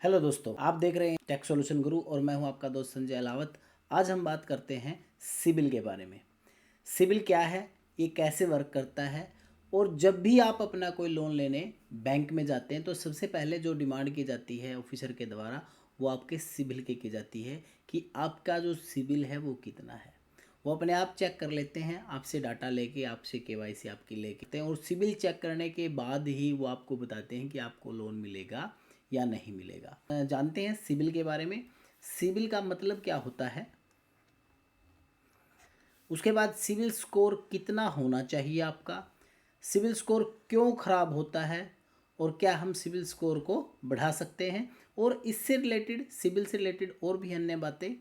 Hello दोस्तों, आप देख रहे हैं टेक सॉल्यूशन गुरु और मैं हूं आपका दोस्त संजय अलावत। आज हम बात करते हैं सिबिल के बारे में। सिबिल क्या है, ये कैसे वर्क करता है, और जब भी आप अपना कोई लोन लेने बैंक में जाते हैं तो सबसे पहले जो डिमांड की जाती है ऑफिसर के द्वारा वो आपके सिबिल की जाती है कि आपका जो सिबिल है वो कितना है। वो अपने आप चेक कर लेते हैं, आपसे डाटा लेके, आपसे केवाईसी आपकी लेके, और सिबिल चेक करने के बाद ही वो आपको बताते हैं कि आपको लोन मिलेगा या नहीं मिलेगा। जानते हैं सिबिल के बारे में। सिबिल का मतलब क्या होता है, उसके बाद सिबिल स्कोर कितना होना चाहिए आपका, सिबिल स्कोर क्यों खराब होता है, और क्या हम सिबिल स्कोर को बढ़ा सकते हैं, और इससे रिलेटेड सिबिल से रिलेटेड और भी अन्य बातें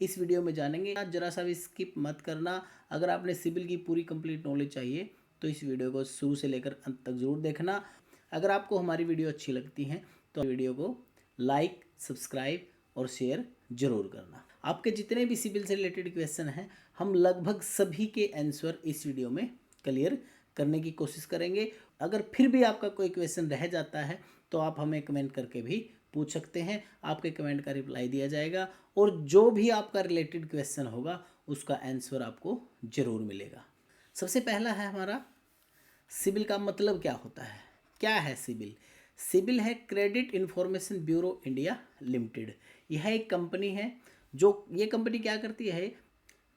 इस वीडियो में जानेंगे। जरा सा भी स्किप मत करना। अगर आपने सिबिल की पूरी कंप्लीट नॉलेज चाहिए तो इस वीडियो को शुरू से लेकर अंत तक ज़रूर देखना। अगर आपको हमारी वीडियो अच्छी लगती है तो वीडियो को लाइक, सब्सक्राइब और शेयर जरूर करना। आपके जितने भी सिबिल से रिलेटेड क्वेश्चन हैं हम लगभग सभी के आंसर इस वीडियो में क्लियर करने की कोशिश करेंगे। अगर फिर भी आपका कोई क्वेश्चन रह जाता है तो आप हमें कमेंट करके भी पूछ सकते हैं, आपके कमेंट का रिप्लाई दिया जाएगा और जो भी आपका रिलेटेड क्वेश्चन होगा उसका आंसर आपको ज़रूर मिलेगा। सबसे पहला है हमारा, सिबिल का मतलब क्या होता है। क्या है सिबिल? सिबिल है credit information bureau India limited. यह एक कंपनी है जो ये कंपनी क्या करती है,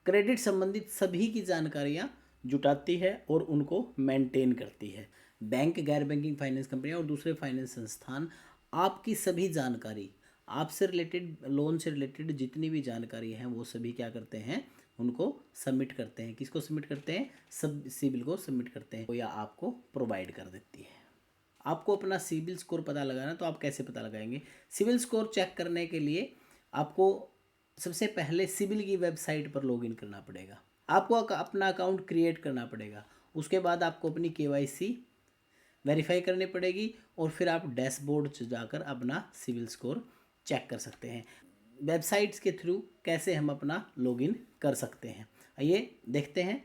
क्रेडिट संबंधित सभी की जानकारियां जुटाती है और उनको मेंटेन करती है। बैंक, गैर बैंकिंग फाइनेंस कंपनियां और दूसरे फाइनेंस संस्थान आपकी सभी जानकारी, आपसे रिलेटेड, लोन से रिलेटेड जितनी भी जानकारी है वो सभी क्या करते हैं, उनको सबमिट करते हैं। किसको सबमिट करते हैं? सब सिबिल को सबमिट करते हैं या आपको प्रोवाइड कर देती है। आपको अपना सिबिल स्कोर पता लगाना, तो आप कैसे पता लगाएंगे? सिबिल स्कोर चेक करने के लिए आपको सबसे पहले सिबिल की वेबसाइट पर लॉगिन करना पड़ेगा। आपको अपना अकाउंट क्रिएट करना पड़ेगा। उसके बाद आपको अपनी केवाईसी वेरीफाई करनी पड़ेगी और फिर आप डैशबोर्ड जाकर अपना सिबिल स्कोर चेक कर सकते हैं। वेबसाइट्स के थ्रू कैसे हम अपना लॉगिन कर सकते हैं, आइए देखते हैं।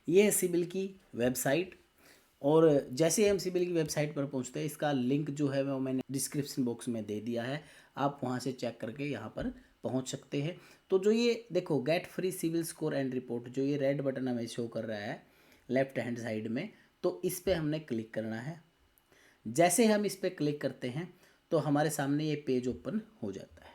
ये है सिबिल की वेबसाइट, और जैसे हम सिबिल की वेबसाइट पर पहुंचते हैं इसका लिंक जो है वो मैंने डिस्क्रिप्शन बॉक्स में दे दिया है। आप वहां से चेक करके यहाँ पर पहुंच सकते हैं। तो जो ये देखो, get free CIBIL score and report, जो ये रेड बटन हमें शो कर रहा है लेफ्ट हैंड साइड में, तो इस पर हमने क्लिक करना है। जैसे हम इस पर क्लिक करते हैं तो हमारे सामने ये पेज ओपन हो जाता है।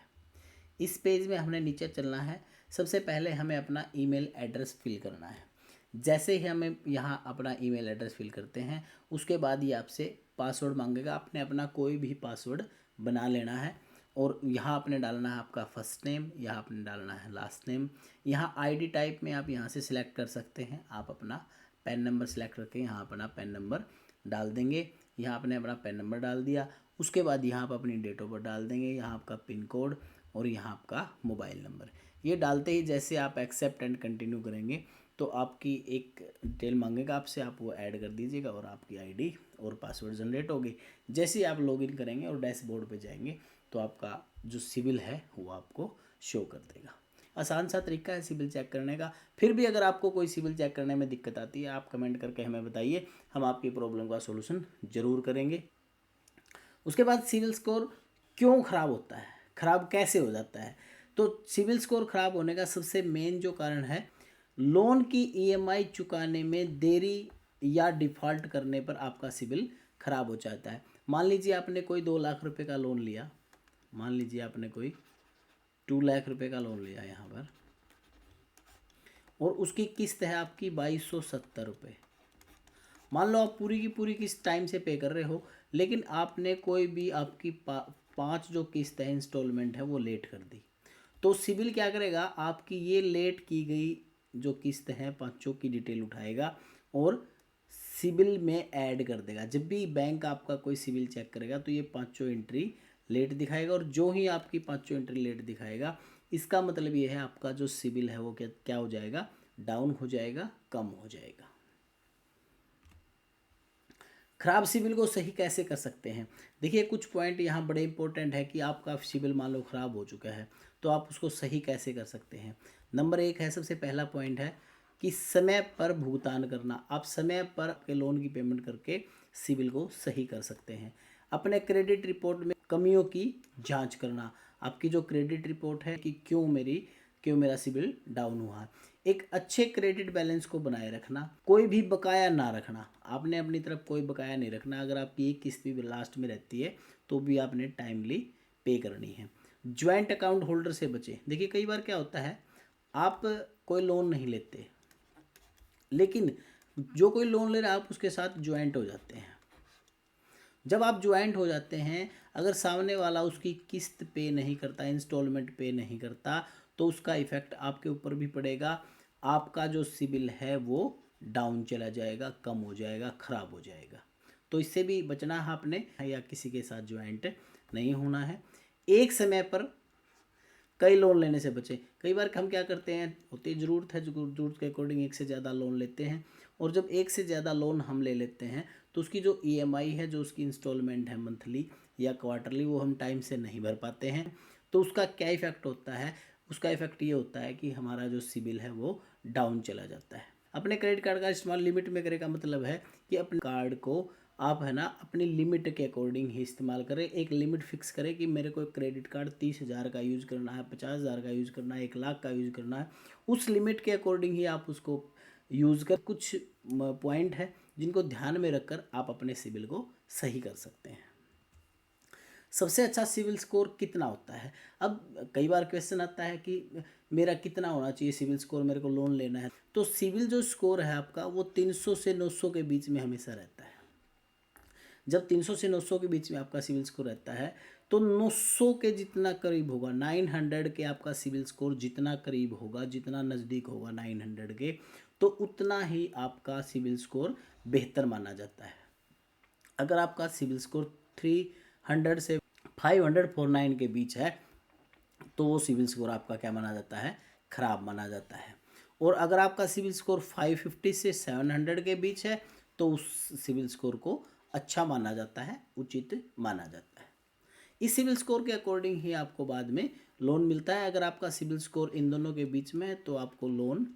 इस पेज में हमने नीचे चलना है। सबसे पहले हमें अपना ईमेल एड्रेस फिल करना है। जैसे ही हमें यहाँ अपना ईमेल एड्रेस फिल करते हैं उसके बाद ये आपसे पासवर्ड मांगेगा। आपने अपना कोई भी पासवर्ड बना लेना है और यहाँ आपने डालना है आपका फर्स्ट नेम, यहाँ आपने डालना है लास्ट नेम। यहाँ आईडी टाइप में आप यहाँ से सिलेक्ट कर सकते हैं। आप अपना पैन नंबर सेलेक्ट करके यहाँ अपना पैन नंबर डाल देंगे। यहाँ आपने अपना पैन नंबर डाल दिया। उसके बाद यहाँ आप अपनी डेट ऑफ बर्थ डाल देंगे, यहाँ आपका पिन कोड और यहाँ आपका मोबाइल नंबर। ये डालते ही जैसे आप एक्सेप्ट एंड कंटिन्यू करेंगे तो आपकी एक डिटेल मांगेगा आपसे, आप वो ऐड कर दीजिएगा और आपकी आईडी और पासवर्ड जनरेट होगी। जैसे ही आप लॉगिन करेंगे और डैशबोर्ड पे जाएंगे तो आपका जो सिबिल है वो आपको शो कर देगा। आसान सा तरीका है सिबिल चेक करने का। फिर भी अगर आपको कोई सिबिल चेक करने में दिक्कत आती है आप कमेंट करके हमें बताइए, हम आपकी प्रॉब्लम का सोल्यूशन ज़रूर करेंगे। उसके बाद सिबिल स्कोर क्यों ख़राब होता है, ख़राब कैसे हो जाता है? तो सिबिल स्कोर ख़राब होने का सबसे मेन जो कारण है, लोन की ईएमआई चुकाने में देरी या डिफ़ॉल्ट करने पर आपका सिबिल ख़राब हो जाता है। मान लीजिए आपने कोई 2 लाख रुपए का लोन लिया, मान लीजिए आपने कोई 2 लाख रुपए का लोन लिया यहाँ पर, और उसकी किस्त है आपकी 2270 रुपये। मान लो आप पूरी की पूरी किस्त टाइम से पे कर रहे हो, लेकिन आपने कोई भी आपकी 5 जो किस्त है इंस्टॉलमेंट है वो लेट कर दी, तो सिबिल क्या करेगा, आपकी ये लेट की गई जो किस्त है पाँचों की डिटेल उठाएगा और सिबिल में ऐड कर देगा। जब भी बैंक आपका कोई सिबिल चेक करेगा तो ये पाँचों एंट्री लेट दिखाएगा, और जो ही आपकी पाँचों एंट्री लेट दिखाएगा इसका मतलब ये है आपका जो सिबिल है वो क्या क्या हो जाएगा, डाउन हो जाएगा, कम हो जाएगा। खराब सिबिल को सही कैसे कर सकते हैं? देखिए कुछ पॉइंट यहाँ बड़े इंपॉर्टेंट है कि आपका सिबिल मान लो ख़राब हो चुका है तो आप उसको सही कैसे कर सकते हैं। नंबर 1 है, सबसे पहला पॉइंट है कि समय पर भुगतान करना। आप समय पर आपके लोन की पेमेंट करके सिबिल को सही कर सकते हैं। अपने क्रेडिट रिपोर्ट में कमियों की जांच करना, आपकी जो क्रेडिट रिपोर्ट है कि क्यों मेरा सिबिल डाउन हुआ है। एक अच्छे क्रेडिट बैलेंस को बनाए रखना, कोई भी बकाया ना रखना, आपने अपनी तरफ कोई बकाया नहीं रखना। अगर आपकी एक किस्त भी लास्ट में रहती है तो भी आपने टाइमली पे करनी है। ज्वाइंट अकाउंट होल्डर से बचे। देखिए कई बार क्या होता है, आप कोई लोन नहीं लेते, लेकिन जो कोई लोन ले रहा है आप उसके साथ ज्वाइंट हो जाते हैं। जब आप ज्वाइंट हो जाते हैं, अगर सामने वाला उसकी किस्त पे नहीं करता, इंस्टॉलमेंट पे नहीं करता, तो उसका इफेक्ट आपके ऊपर भी पड़ेगा। आपका जो सिबिल है वो डाउन चला जाएगा, कम हो जाएगा, खराब हो जाएगा। तो इससे भी बचना है आपने, या किसी के साथ ज्वाइंट नहीं होना है। एक समय पर कई लोन लेने से बचें। कई बार हम क्या करते हैं, होती ज़रूरत है, ज़रूरत के अकॉर्डिंग एक से ज़्यादा लोन लेते हैं, और जब एक से ज़्यादा लोन हम ले लेते हैं तो उसकी जो ईएमआई है, जो उसकी इंस्टॉलमेंट है मंथली या क्वार्टरली, वो हम टाइम से नहीं भर पाते हैं। तो उसका क्या इफ़ेक्ट होता है, उसका इफ़ेक्ट ये होता है कि हमारा जो सिबिल है वो डाउन चला जाता है। अपने क्रेडिट कार्ड का इस्तेमाल लिमिट में करें का मतलब है कि अपने कार्ड को आप है ना अपनी लिमिट के अकॉर्डिंग ही इस्तेमाल करें। एक लिमिट फिक्स करें कि मेरे को क्रेडिट कार्ड 30,000 का यूज़ करना है, 50,000 का यूज़ करना है, 1 लाख का यूज़ करना है। उस लिमिट के अकॉर्डिंग ही आप उसको यूज़ कर। कुछ पॉइंट है जिनको ध्यान में रखकर आप अपने सिबिल को सही कर सकते हैं। सबसे अच्छा सिविल स्कोर कितना होता है। अब कई बार क्वेश्चन आता है कि मेरा कितना होना चाहिए सिविल स्कोर, मेरे को लोन लेना है। तो सिविल जो स्कोर है आपका वो 300 से 900 के बीच में हमेशा रहता है। जब 300 से 900 के बीच में आपका सिविल स्कोर रहता है तो 900 के जितना करीब होगा, 900 के आपका सिविल स्कोर जितना करीब होगा, जितना नज़दीक होगा 900 के, तो उतना ही आपका सिविल स्कोर बेहतर माना जाता है। अगर आपका सिविल स्कोर 300 से 549 के बीच है तो वो सिविल स्कोर आपका क्या माना जाता है, खराब माना जाता है। और अगर आपका सिविल स्कोर 550 से 700 के बीच है तो उस सिविल स्कोर को अच्छा माना जाता है, उचित माना जाता है। इस सिविल स्कोर के अकॉर्डिंग ही आपको बाद में लोन मिलता है। अगर आपका सिविल स्कोर इन दोनों के बीच में है तो आपको लोन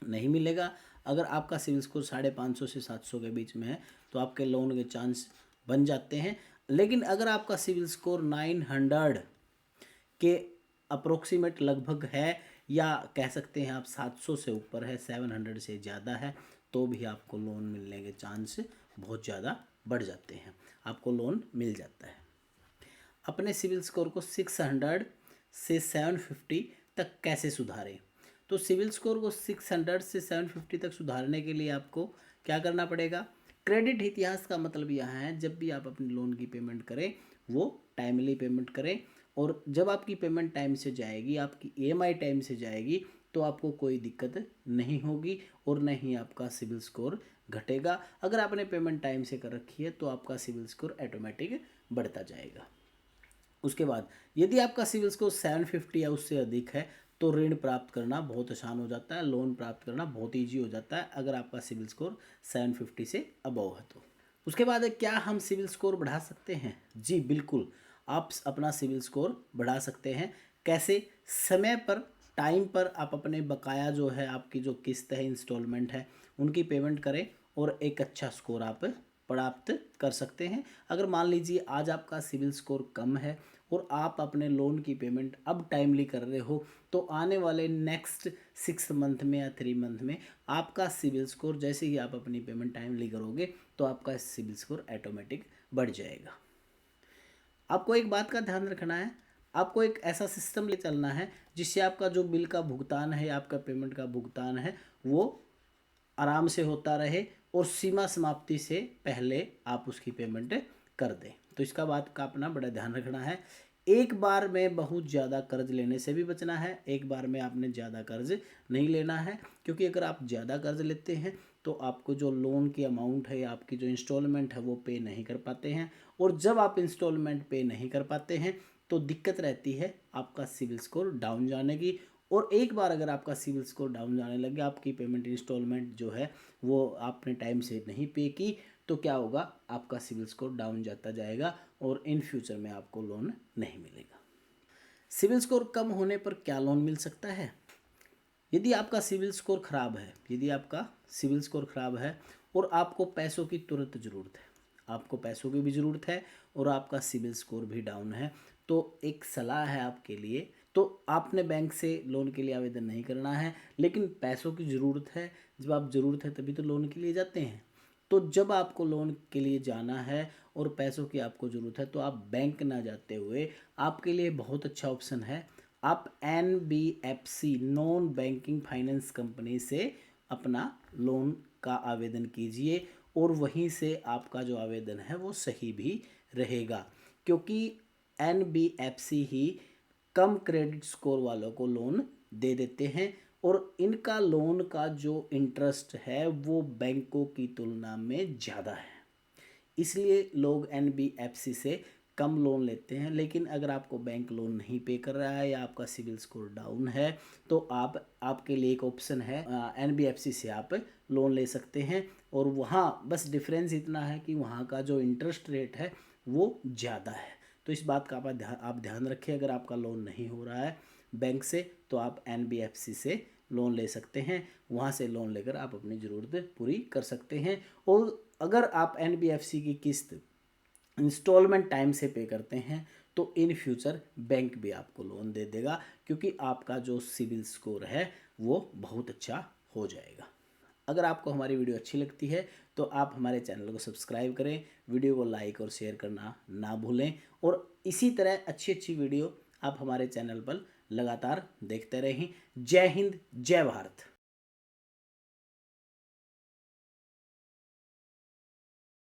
नहीं मिलेगा। अगर आपका सिविल स्कोर 550 से 700 के बीच में है तो आपके लोन के चांस बन जाते हैं। लेकिन अगर आपका सिविल स्कोर 900 के अप्रोक्सीमेट लगभग है, या कह सकते हैं आप 700 से ऊपर है, 700 से ज़्यादा है, तो भी आपको लोन मिलने के चांस बहुत ज़्यादा बढ़ जाते हैं, आपको लोन मिल जाता है। अपने सिविल स्कोर को 600 से 750 तक कैसे सुधारें। तो सिविल स्कोर को 600 से 750 तक सुधारने के लिए आपको क्या करना पड़ेगा। क्रेडिट इतिहास का मतलब यहाँ है, जब भी आप अपने लोन की पेमेंट करें वो टाइमली पेमेंट करें, और जब आपकी पेमेंट टाइम से जाएगी, आपकी ईएमआई टाइम से जाएगी, तो आपको कोई दिक्कत नहीं होगी और न ही आपका सिविल स्कोर घटेगा। अगर आपने पेमेंट टाइम से कर रखी है तो आपका सिविल स्कोर ऑटोमेटिक बढ़ता जाएगा। उसके बाद यदि आपका सिविल स्कोर 750 या उससे अधिक है तो ऋण प्राप्त करना बहुत आसान हो जाता है, लोन प्राप्त करना बहुत ईजी हो जाता है अगर आपका सिविल स्कोर 750 से अबव है तो। उसके बाद क्या हम सिविल स्कोर बढ़ा सकते हैं। जी बिल्कुल, आप अपना सिविल स्कोर बढ़ा सकते हैं। कैसे। समय पर, टाइम पर आप अपने बकाया जो है, आपकी जो किस्त है, इंस्टॉलमेंट है, उनकी पेमेंट करें और एक अच्छा स्कोर आप प्राप्त कर सकते हैं। अगर मान लीजिए आज आपका सिविल स्कोर कम है और आप अपने लोन की पेमेंट अब टाइमली कर रहे हो, तो आने वाले नेक्स्ट 6 मंथ में या 3 मंथ में आपका सिविल स्कोर, जैसे ही आप अपनी पेमेंट टाइमली करोगे तो आपका सिविल स्कोर ऑटोमेटिक बढ़ जाएगा। आपको एक बात का ध्यान रखना है, आपको एक ऐसा सिस्टम ले चलना है जिससे आपका जो बिल का भुगतान है, आपका पेमेंट का भुगतान है, वो आराम से होता रहे और सीमा समाप्ति से पहले आप उसकी पेमेंट कर दें। तो इसका बात का अपना बड़ा ध्यान रखना है। एक बार में बहुत ज़्यादा कर्ज लेने से भी बचना है। एक बार में आपने ज़्यादा कर्ज नहीं लेना है, क्योंकि अगर आप ज़्यादा कर्ज लेते हैं तो आपको जो लोन की अमाउंट है, आपकी जो इंस्टॉलमेंट है, वो पे नहीं कर पाते हैं, और जब आप इंस्टॉलमेंट पे नहीं कर पाते हैं तो दिक्कत रहती है आपका सिविल स्कोर डाउन जाने की। और एक बार अगर आपका सिविल स्कोर डाउन जाने लगे, आपकी पेमेंट इंस्टॉलमेंट जो है वो आपने टाइम से नहीं पे की, तो क्या होगा, आपका सिविल स्कोर डाउन जाता जाएगा और इन फ्यूचर में आपको लोन नहीं मिलेगा। सिविल स्कोर कम होने पर क्या लोन मिल सकता है। यदि आपका सिविल स्कोर खराब है, यदि आपका सिविल स्कोर खराब है और आपको पैसों की तुरंत ज़रूरत है, आपको पैसों की भी ज़रूरत है और आपका सिबिल स्कोर भी डाउन है, तो एक सलाह है आपके लिए, तो आपने बैंक से लोन के लिए आवेदन नहीं करना है। लेकिन पैसों की ज़रूरत है, जब आप ज़रूरत है तभी तो लोन के लिए जाते हैं। तो जब आपको लोन के लिए जाना है और पैसों की आपको ज़रूरत है, तो आप बैंक ना जाते हुए आपके लिए बहुत अच्छा ऑप्शन है, आप NBFC non banking finance company से अपना लोन का आवेदन कीजिए और वहीं से आपका जो आवेदन है वो सही भी रहेगा, क्योंकि NBFC ही कम क्रेडिट स्कोर वालों को लोन दे देते हैं और इनका लोन का जो इंटरेस्ट है वो बैंकों की तुलना में ज़्यादा है, इसलिए लोग NBFC से कम लोन लेते हैं। लेकिन अगर आपको बैंक लोन नहीं पे कर रहा है या आपका सिविल स्कोर डाउन है, तो आपके लिए एक ऑप्शन है, NBFC से आप लोन ले सकते हैं। और वहाँ बस डिफरेंस इतना है कि वहाँ का जो इंटरेस्ट रेट है वो ज़्यादा है। तो इस बात का आप ध्यान रखें, अगर आपका लोन नहीं हो रहा है बैंक से तो आप NBFC से लोन ले सकते हैं, वहाँ से लोन लेकर आप अपनी ज़रूरत पूरी कर सकते हैं। और अगर आप NBFC की किस्त इंस्टॉलमेंट टाइम से पे करते हैं तो इन फ्यूचर बैंक भी आपको लोन दे देगा, क्योंकि आपका जो सिविल स्कोर है वो बहुत अच्छा हो जाएगा। अगर आपको हमारी वीडियो अच्छी लगती है तो आप हमारे चैनल को सब्सक्राइब करें, वीडियो को लाइक और शेयर करना ना भूलें, और इसी तरह अच्छी अच्छी वीडियो आप हमारे चैनल पर लगातार देखते रहें। जय हिंद, जय भारत।